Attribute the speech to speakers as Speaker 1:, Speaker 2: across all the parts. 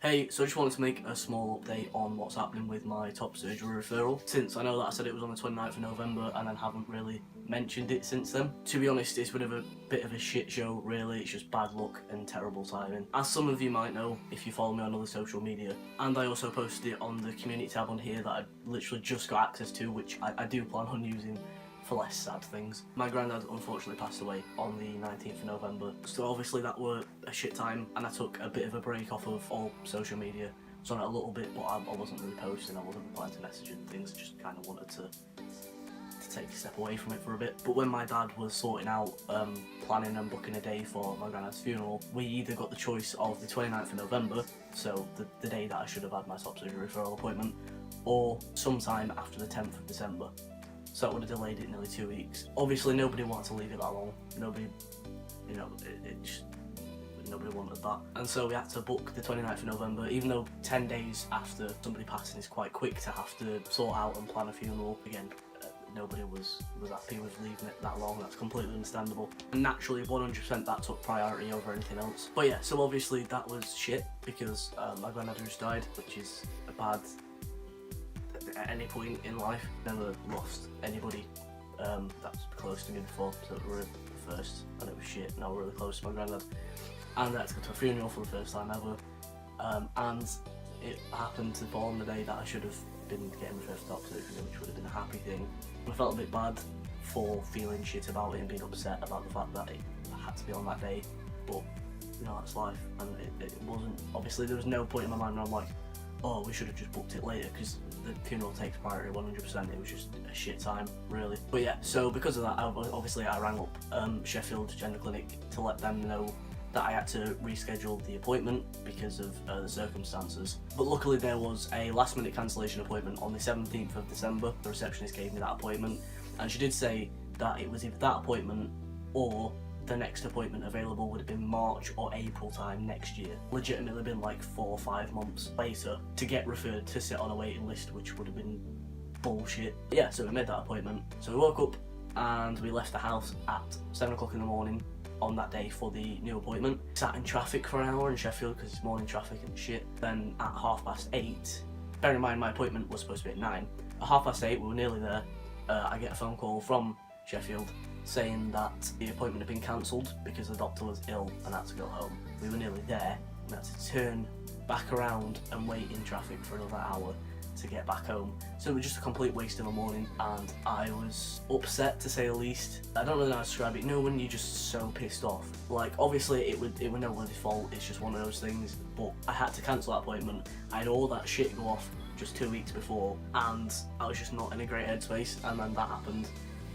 Speaker 1: Hey, so I just wanted to make a small update on what's happening with my top surgery referral, since I know that I said it was on the 29th of November and then haven't really mentioned it since then. To be honest, it's been a bit of a shit show, really. It's just bad luck and terrible timing. As some of you might know, if you follow me on other social media, and I also posted it on the community tab on here that I literally just got access to, which I do plan on using for less sad things. My granddad unfortunately passed away on the 19th of November, so obviously that were a shit time, and I took a bit of a break off of all social media. So on it a little bit, but I wasn't really posting, I wasn't replying to messages and things, I just kind of wanted to take a step away from it for a bit. But when my dad was sorting out planning and booking a day for my granddad's funeral, we either got the choice of the 29th of November, so the day that I should have had my top surgery referral appointment, or sometime after the 10th of December. So that would have delayed it nearly 2 weeks. Obviously nobody wanted to leave it that long. Nobody, you know, nobody wanted that. And so we had to book the 29th of November, even though 10 days after somebody passing is quite quick to have to sort out and plan a funeral. Again, nobody was happy with leaving it that long. That's completely understandable. And naturally, 100% that took priority over anything else. But yeah, so obviously that was shit because my granddad just died, which is a bad... At any point in life, never lost anybody that's close to me before, so we were the first, and it was shit. Now we're really close to my granddad, and I had to go to a funeral for the first time ever, and it happened to fall on the day that I should have been getting referred to top surgery, which would have been a happy thing. I felt a bit bad for feeling shit about it and being upset about the fact that it had to be on that day, but you know, that's life, and it wasn't. Obviously, there was no point in my mind where I'm like, oh, we should have just booked it later, because the funeral takes priority 100%. It was just a shit time, really. But yeah, so because of that, I rang up Sheffield Gender Clinic to let them know that I had to reschedule the appointment because of the circumstances. But luckily there was a last minute cancellation appointment on the 17th of December. The receptionist gave me that appointment, and she did say that it was either that appointment or the next appointment available would have been March or April time next year. Legitimately been like 4 or 5 months later to get referred to sit on a waiting list, which would have been bullshit. Yeah, so we made that appointment. So we woke up and we left the house at 7 o'clock in the morning on that day for the new appointment. Sat in traffic for an hour in Sheffield because it's morning traffic and shit. Then at 8:30, bearing in mind my appointment was supposed to be at 9, at 8:30 we were nearly there. I get a phone call from Sheffield saying that the appointment had been cancelled because the doctor was ill and had to go home. We were nearly there, we had to turn back around and wait in traffic for another hour to get back home. So it was just a complete waste of a morning, and I was upset to say the least. I don't really know how to describe it. You know when you're just so pissed off? Like, obviously it was nobody's fault, it's just one of those things, but I had to cancel that appointment. I had all that shit go off just 2 weeks before, and I was just not in a great headspace, and then that happened.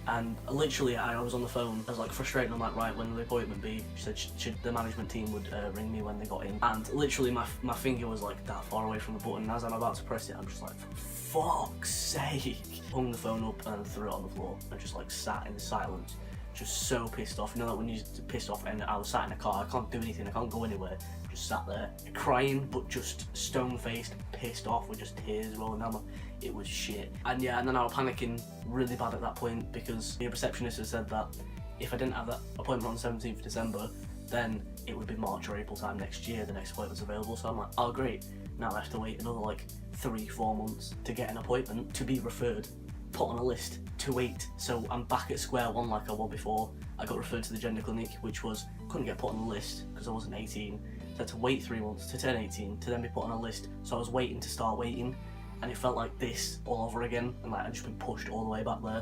Speaker 1: And literally, I was on the phone, I was like frustrated, I'm like, right, when will the appointment be? She said the management team would ring me when they got in. And literally my finger was like that far away from the button, and as I'm about to press it, I'm just like, for fuck's sake. Hung the phone up and threw it on the floor, and just like sat in silence, just so pissed off. You know, like when you're pissed off, and I was sat in a car, I can't do anything, I can't go anywhere, just sat there, crying, but just stone-faced, pissed off with just tears rolling down my... It was shit. And yeah, and then I was panicking really bad at that point because the receptionist had said that if I didn't have that appointment on the 17th of December, then it would be March or April time next year, the next appointment's available. So I'm like, oh great, now I have to wait another like 3-4 months to get an appointment, to be referred, put on a list, to wait. So I'm back at square one like I was before. I got referred to the gender clinic, which was, couldn't get put on the list because I wasn't 18. So I had to wait 3 months to turn 18 to then be put on a list. So I was waiting to start waiting, and it felt like this all over again, and like I'd just been pushed all the way back there,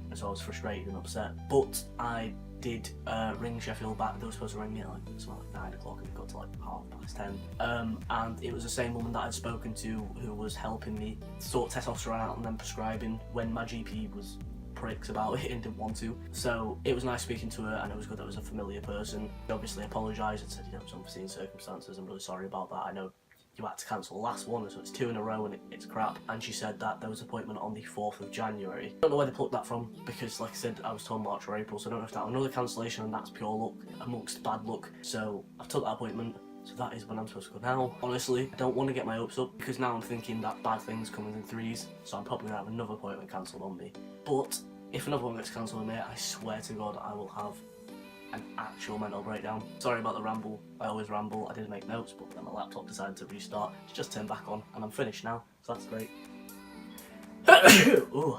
Speaker 1: and so I was frustrated and upset. But I did ring Sheffield back. They were supposed to ring me at like 9 o'clock, and it got to like 10:30. And it was the same woman that I'd spoken to who was helping me sort testosterone out and then prescribing when my GP was pricks about it and didn't want to. So it was nice speaking to her, and it was good that it was a familiar person. She obviously apologised and said, you know, it's unforeseen circumstances, I'm really sorry about that. I know you had to cancel the last one, so it's 2 in a row and it's crap. And she said that there was an appointment on the 4th of January. I don't know where they plucked that from, because like I said, I was told March or April, so I don't know if that was another cancellation and that's pure luck amongst bad luck. So I've took that appointment, so that is when I'm supposed to go now. Honestly, I don't want to get my hopes up, because now I'm thinking that bad things come in threes, so I'm probably going to have another appointment cancelled on me. But if another one gets cancelled on me, I swear to God I will have an actual mental breakdown. Sorry about the ramble, I always ramble. I did make notes, but then my laptop decided to restart. It's just turned back on, and I'm finished now, so that's great. Ooh.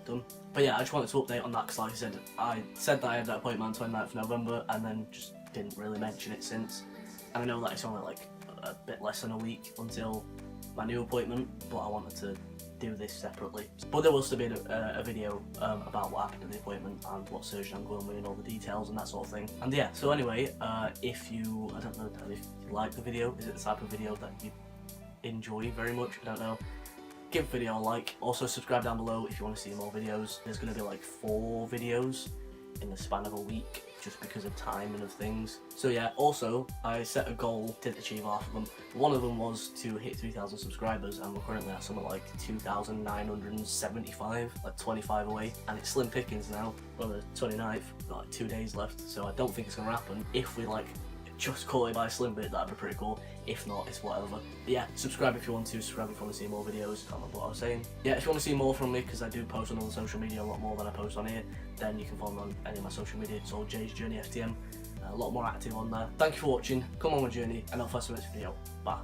Speaker 1: Done. But yeah, I just wanted to update on that because, like I said that I had that appointment on 29th of November and then just didn't really mention it since. And I know that it's only like a bit less than a week until my new appointment, but I wanted to do this separately. But there will still be a video about what happened at the appointment and what surgeon I'm going with and all the details and that sort of thing. And yeah, so anyway, if you, I don't know if you like the video, is it the type of video that you enjoy very much? I don't know. Give the video a like. Also subscribe down below if you want to see more videos. There's going to be like 4 videos in the span of a week just because of time and of things. So yeah, also I set a goal, didn't achieve half of them. One of them was to hit 3,000 subscribers and we're currently at something like 2,975, like 25 away, and it's slim pickings now. We're on the 29th, got like 2 days left, so I don't think it's gonna happen. If we like just call it by a slim bit, that'd be pretty cool. If not, it's whatever. But yeah, subscribe if you want to, subscribe if you want to see more videos. Can't remember what I was saying. Yeah, if you want to see more from me, because I do post on other social media a lot more than I post on here, then you can follow me on any of my social media. It's all Jay's Journey FTM. A lot more active on there. Thank you for watching. Come on my journey, and I'll see you next video. Bye.